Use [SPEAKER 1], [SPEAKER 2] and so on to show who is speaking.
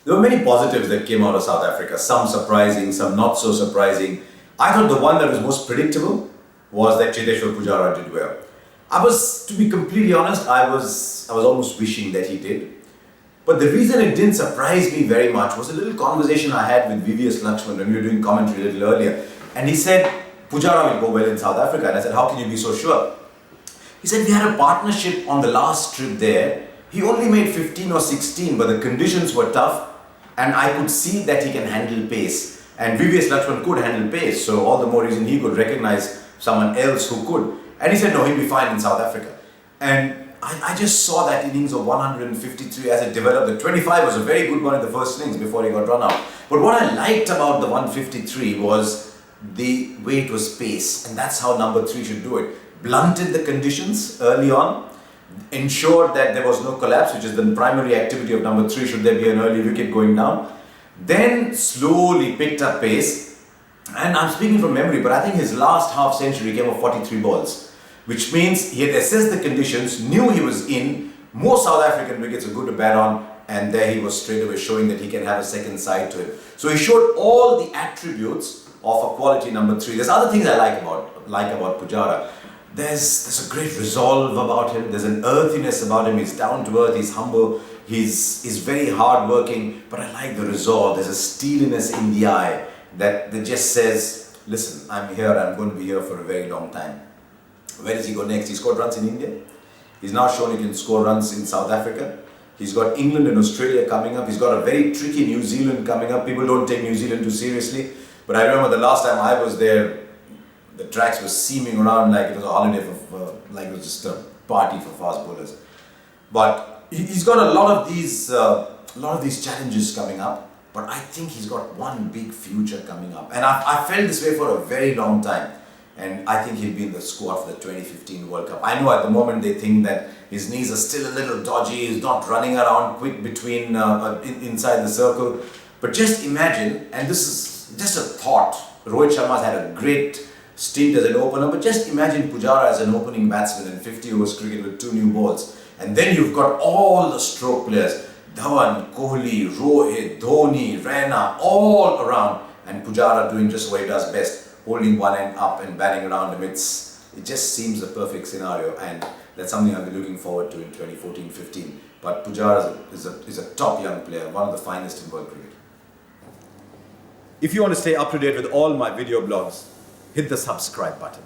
[SPEAKER 1] There were many positives that came out of South Africa, some surprising, some not so surprising. I thought the one that was most predictable was that Cheteshwar Pujara did well. To be completely honest, I was almost wishing that he did. But the reason it didn't surprise me very much was a little conversation I had with VVS Laxman when we were doing commentary a little earlier. And he said, Pujara will go well in South Africa. And I said, how can you be so sure? He said, we had a partnership on the last trip there. He only made 15 or 16, but the conditions were tough. And I could see that he can handle pace. And VVS Laxman could handle pace, so all the more reason he could recognize someone else who could. And he said, no, he'll be fine in South Africa. And I just saw that innings of 153 as it developed. The 25 was a very good one in the first innings before he got run out. But what I liked about the 153 was the way it was pace. And that's how number 3 should do it. Blunted the conditions early on, ensured that there was no collapse, which is the primary activity of number 3 should there be an early wicket going down. Then slowly picked up pace. And I'm speaking from memory, but I think his last half century came of 43 balls, which means he had assessed the conditions, knew he was in, more South African wickets are good to bat on, and there he was straight away showing that he can have a second side to him. So he showed all the attributes of a quality number 3. There's other things I like about Pujara. There's a great resolve about him. There's an earthiness about him. He's down to earth. He's humble. He's very hard-working. But I like the resolve. There's a steeliness in the eye that just says, listen, I'm here. I'm going to be here for a very long time. Where does he go next? He scored runs in India. He's now shown he can score runs in South Africa. He's got England and Australia coming up. He's got a very tricky New Zealand coming up. People don't take New Zealand too seriously. But I remember the last time I was there, the tracks were seeming around like it was a holiday like it was just a party for fast bowlers. But he's got a lot of these challenges coming up. But I think he's got one big future coming up. And I felt this way for a very long time. And I think he'll be in the squad for the 2015 World Cup. I know at the moment they think that his knees are still a little dodgy. He's not running around quick between inside the circle. But just imagine, and this is just a thought. Rohit Sharma's had a great stint as an opener, but just imagine Pujara as an opening batsman in 50 overs cricket with 2 new balls. And then you've got all the stroke players, Dhawan, Kohli, Rohit, Dhoni, Raina, all around. And Pujara doing just what he does best, holding one end up and batting around him. It just seems a perfect scenario, and that's something I'll be looking forward to in 2014-15. But Pujara is a top young player, one of the finest in world cricket. If you want to stay up to date with all my video blogs, hit the subscribe button.